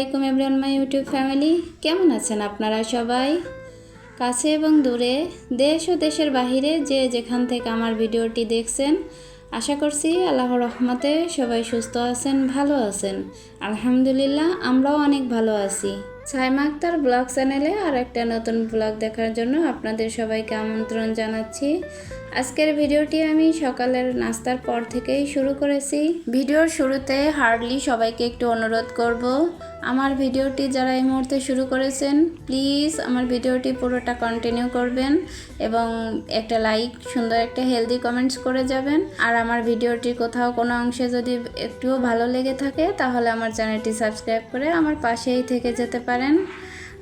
আলাইকুম everyone my YouTube family. কেমন আছেন আপনারা সবাই? কাছে এবং দূরে, দেশ ও দেশের বাহিরে যে যেখান থেকে আমার ভিডিওটি দেখছেন, আশা করছি আল্লাহর রহমতে সবাই সুস্থ আছেন, ভালো আছেন। আলহামদুলিল্লাহ, আমরাও অনেক ভালো আছি। সাইমা আক্তার ব্লগ চ্যানেলে আর একটা নতুন ব্লগ দেখার জন্য আপনাদের সবাইকে আমন্ত্রণ জানাচ্ছি। আজকের ভিডিওটি আমি সকালের নাস্তার পর থেকেই শুরু করেছি। ভিডিওর শুরুতে হার্ডলি সবাইকে একটু অনুরোধ করব, আমার ভিডিওটি যারা এই মুহূর্তে শুরু করেছেন প্লিজ আমার ভিডিওটি পুরোটা কন্টিনিউ করবেন এবং একটা লাইক, সুন্দর একটা হেলদি কমেন্টস করে যাবেন। আর আমার ভিডিওটি কোথাও কোনো অংশে যদি একটুও ভালো লেগে থাকে তাহলে আমার চ্যানেলটি সাবস্ক্রাইব করে আমার পাশেই থেকে যেতে পারেন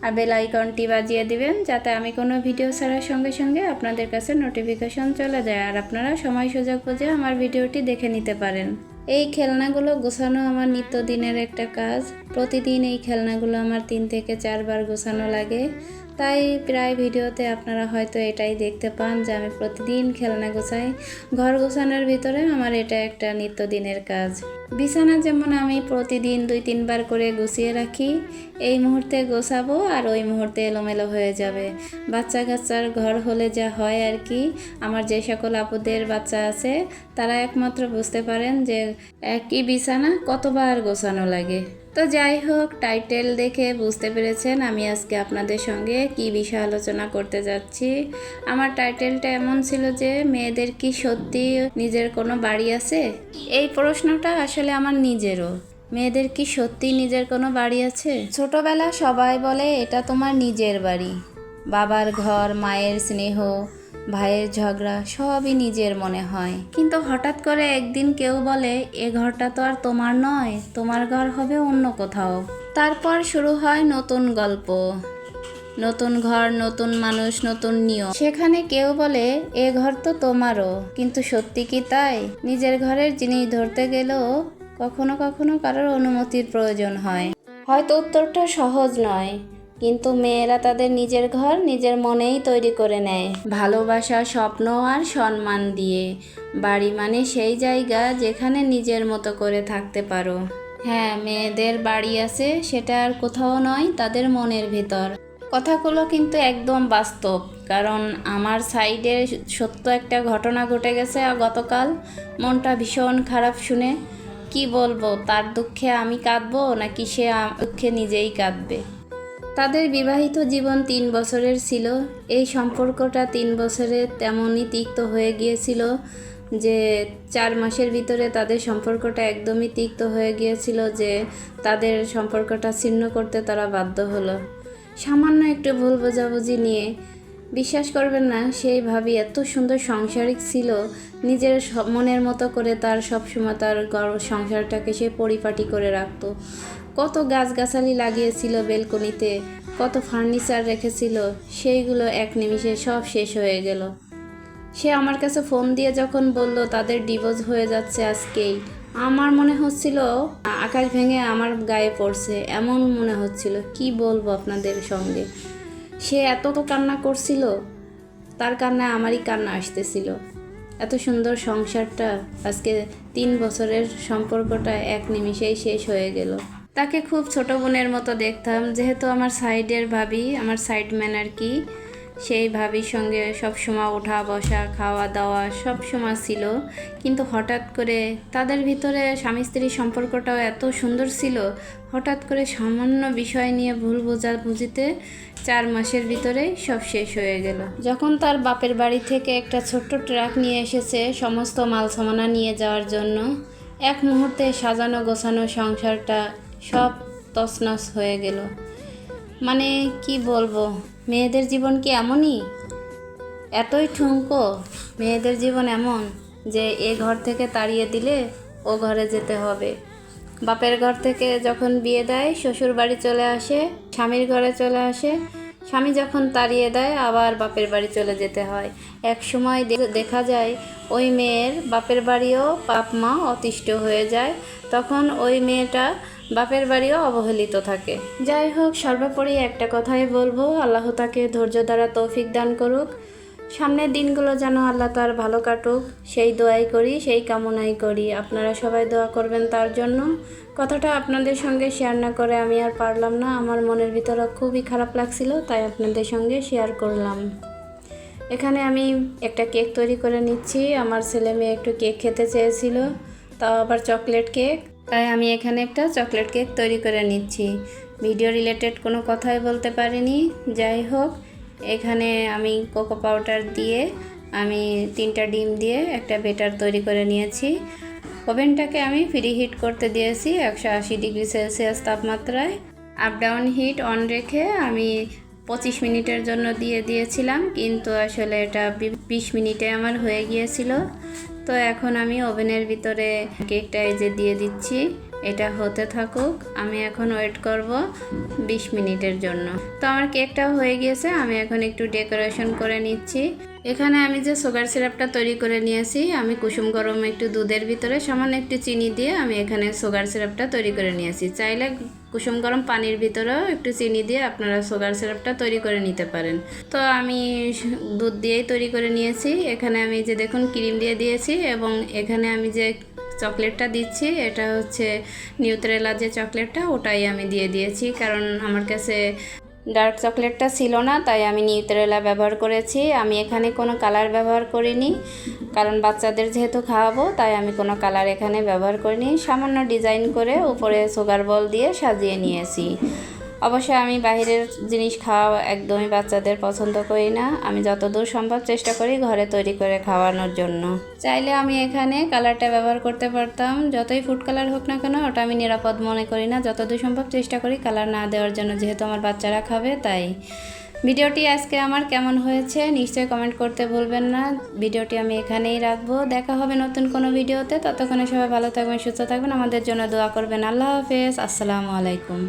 আর বেল আইকনটি বাজিয়ে দিবেন যাতে আমি কোনো ভিডিও ছাড়ার সঙ্গে সঙ্গে আপনাদের কাছে নোটিফিকেশন চলে যায় আর আপনারা সময় সুযোগ বুঝে আমার ভিডিওটি দেখে নিতে পারেন। এই খেলনাগুলো গোছানো আমার নিত্যদিনের একটা কাজ। প্রতিদিন এই খেলনাগুলো আমার 3 থেকে 4 বার গোছানো লাগে। তাই প্রায় ভিডিওতে আপনারা হয়তো এটাই দেখতে পান যে আমি প্রতিদিন খেলনা গোছাই। ঘর গোছানোর ভিতরে আমার এটা একটা নিত্যদিনের কাজ। বিছানা যেমন আমি প্রতিদিন 2-3 বার করে গুছিয়ে রাখি, এই মুহূর্তে গোছাবো আর ওই মুহূর্তে এলোমেলো হয়ে যাবে। বাচ্চা কাচ্চার ঘর হলে যা হয় আর কি। আমার যে সকল আপুদের বাচ্চা আছে তারা একমাত্র বুঝতে পারেন যে একই বিছানা কতবার গোছানো লাগে। তো যাই হোক, টাইটেল দেখে বুঝতে পেরেছেন আমি আজকে আপনাদের সঙ্গে কি বিষয় আলোচনা করতে যাচ্ছি। আমার টাইটেলটা এমন ছিল যে মেয়েদের কি সত্যি নিজের কোনো বাড়ি আছে? এই প্রশ্নটা আসলে আমার নিজেরও। মেয়েদের কি সত্যি নিজের কোনো বাড়ি আছে? ছোটবেলা সবাই বলে এটা তোমার নিজের বাড়ি। বাবার ঘর, মায়ের স্নেহ, ভাইয়ের ঝগড়া সবই নিজের মনে হয়। কিন্তু হঠাৎ করে একদিন কেউ বলে এ ঘরটা তো আর তোমার নয়, তোমার ঘর হবে অন্য কোথাও। তারপর শুরু হয় নতুন গল্প, নতুন ঘর, নতুন মানুষ, নতুন নিয়ম। সেখানে কেউ বলে এ ঘর তো তোমারও, কিন্তু সত্যি কি তাই? নিজের ঘরের জিনিস ধরতে গেলেও কখনো কখনো কারোর অনুমতির প্রয়োজন হয়। হয়তো উত্তরটা সহজ নয়, কিন্তু মেয়েরা তাদের নিজের ঘর নিজের মনেই তৈরি করে নেয়, ভালোবাসা, স্বপ্ন আর সম্মান দিয়ে। বাড়ি মানে সেই জায়গা যেখানে নিজের মতো করে থাকতে পারো। হ্যাঁ, মেয়েদের বাড়ি আছে, সেটা আর কোথাও নয়, তাদের মনের ভিতর। কথাগুলো কিন্তু একদম বাস্তব, কারণ আমার সাইডে সত্য একটা ঘটনা ঘটে গেছে গতকাল। মনটা ভীষণ খারাপ শুনে। কি বলবো, তার দুঃখে আমি কাঁদবো নাকি সে দুঃখে নিজেই কাঁদবে। তাদের বিবাহিত জীবন 3 বছরের ছিল। এই সম্পর্কটা 3 বছরে তেমনই তিক্ত হয়ে গিয়েছিল যে 4 মাসের ভিতরে তাদের সম্পর্কটা একদমই তিক্ত হয়ে গিয়েছিল যে তাদের সম্পর্কটা ছিন্ন করতে তারা বাধ্য হলো সামান্য একটু ভুল বোঝাবুঝি নিয়ে। বিশ্বাস করবেন না, সেই ভাবি এত সুন্দর সংসারিক ছিল, নিজের মনের মতো করে তার সবসময় তার সংসারটাকে সে পরিপাটি করে রাখতো। কত গাছগাছালি লাগিয়েছিল বেলকনিতে, কত ফার্নিচার রেখেছিল, সেইগুলো এক নিমিষে সব শেষ হয়ে গেল। সে আমার কাছে ফোন দিয়ে যখন বলল তাদের ডিভোর্স হয়ে যাচ্ছে আজকেই, আমার মনে হচ্ছিল আকাশ ভেঙে আমার গায়ে পড়ছে, এমন মনে হচ্ছিল। কি বলবো আপনাদের সঙ্গে, সে এত তো কান্না করছিল, তার কান্নায় আমারই কান্না আসতেছিল। এত সুন্দর সংসারটা আজকে 3 বছরের সম্পর্কটা এক নিমিষেই শেষ হয়ে গেল। তাকে খুব ছোট বোনের মতো দেখতাম, যেহেতু আমার সাইডের ভাবি, আমার সাইডম্যান আর কি, সেই ভাবির সঙ্গে সবসময় ওঠা বসা, খাওয়া দাওয়া সবসময় ছিল। কিন্তু হঠাৎ করে তাদের ভিতরে স্বামী স্ত্রীর সম্পর্কটাও এত সুন্দর ছিল, হঠাৎ করে সামান্য বিষয় নিয়ে ভুল বোঝাবুঝিতে 4 মাসের ভিতরেই সব শেষ হয়ে গেল। যখন তার বাপের বাড়ি থেকে একটা ছোট্ট ট্রাক নিয়ে এসেছে সমস্ত মাল সামানা নিয়ে যাওয়ার জন্য, এক মুহূর্তে সাজানো গোছানো সংসারটা সব তছনছ হয়ে গেল। মানে কি বলবো, মেয়েদের জীবন কি এমনই? এতই ঠুনকো মেয়েদের জীবন এমন যে এ ঘর থেকে তাড়িয়ে দিলে ও ঘরে যেতে হবে। বাপের ঘর থেকে যখন বিয়ে দেয় শ্বশুর বাড়ি চলে আসে, স্বামীর ঘরে চলে আসে, স্বামী যখন তাড়িয়ে দেয় আবার বাপের বাড়ি চলে যেতে হয়। এক সময় দেখা যায় ওই মেয়ের বাপের বাড়িও বাপ মা অতিষ্ঠ হয়ে যায়, তখন ওই মেয়েটা বাপের বাড়িও অবহেলিত থাকে। যাই হোক, সর্বোপরি একটা কথাই বলবো, আল্লাহ তাকে ধৈর্য দ্বারা তৌফিক দান করুক। সামনের দিনগুলো যেন আল্লাহ তার ভালো কাটুক সেই দোয়াই করি, সেই কামনাই করি। আপনারা সবাই দোয়া করবেন তার জন্য। কথাটা আপনাদের সঙ্গে শেয়ার না করে আমি আর পারলাম না, আমার মনের ভিতরে খুবই খারাপ লাগছিল, তাই আপনাদের সঙ্গে শেয়ার করলাম। এখানে আমি একটা কেক তৈরি করে নিচ্ছি। আমার ছেলে মেয়ে একটু কেক খেতে চেয়েছিল, তাও আবার চকলেট কেক, তাই আমি এখানে একটা চকলেট কেক তৈরি করে নিচ্ছি। ভিডিও রিলেটেড কোনো কথাই বলতে পারিনি। যাই হোক, এখানে আমি কোকো পাউডার দিয়ে আমি 3টা ডিম দিয়ে একটা বেটার তৈরি করে নিয়েছি। ওভেনটাকে আমি প্রি হিট করতে দিয়েছি 180 ডিগ্রি সেলসিয়াস তাপমাত্রায়। আপ ডাউন হিট অন রেখে আমি 25 মিনিটের জন্য দিয়েছিলাম, কিন্তু আসলে এটা 20 মিনিটে আমার হয়ে গিয়েছিল। তো এখন আমি ওভেনের ভিতরে কেকটা এই যে দিয়ে দিচ্ছি, এটা হতে থাকুক। আমি এখন ওয়েট করব 20 মিনিটের জন্য। তো আমার কেকটা হয়ে গিয়েছে, আমি এখন একটু ডেকোরেশন করে নিচ্ছি। এখানে আমি যে সুগার সিরাপটা তৈরি করে নিয়েছি, আমি কুসুম গরম একটু দুধের ভিতরে সামান্য একটু চিনি দিয়ে আমি এখানে সুগার সিরাপটা তৈরি করে নিয়েছি। চাইলে কুসুম গরম পানির ভিতরেও একটু চিনি দিয়ে আপনারা সুগার সিরাপটা তৈরি করে নিতে পারেন। তো আমি দুধ দিয়েই তৈরি করে নিয়েছি। এখানে আমি যে দেখুন ক্রিম দিয়ে দিয়েছি, এবং এখানে আমি যে চকলেটটা দিচ্ছি এটা হচ্ছে নিউট্রেলা যে চকলেটটা, ওটাই আমি দিয়ে দিয়েছি, কারণ আমার কাছে ডার্ক চকলেটটা ছিল না, তাই আমি নিউট্রেলা ব্যবহার করেছি। আমি এখানে কোনো কালার ব্যবহার করিনি, কারণ বাচ্চাদের যেহেতু খাওয়াবো, তাই আমি কোনো কালার এখানে ব্যবহার করিনি। সামান্য ডিজাইন করে উপরে সুগার বল দিয়ে সাজিয়ে নিয়েছি। অবশ্যই আমি বাইরের জিনিস খাওয়া একদমই বাচ্চাদের পছন্দ করি না। আমি যতদূর সম্ভব চেষ্টা করি ঘরে তৈরি করে খাওয়ানোর জন্য। চাইলে আমি এখানে কালারটা ব্যবহার করতে পারতাম, যতই ফুড কালার হোক না কেন, ওটা আমি নিরাপদ মনে করি না। যতদূর সম্ভব চেষ্টা করি কালার না দেওয়ার জন্য, যেহেতু আমার বাচ্চারা খাবে। তাই ভিডিওটি আজকে আমার কেমন হয়েছে নিশ্চয়ই কমেন্ট করতে ভুলবেন না। ভিডিওটি আমি এখানেই রাখবো। দেখা হবে নতুন কোনো ভিডিওতে। ততক্ষণে সবাই ভালো থাকবেন, সুস্থ থাকবেন, আমাদের জন্য দোয়া করবেন। আল্লাহ হাফেজ, আসসালামু আলাইকুম।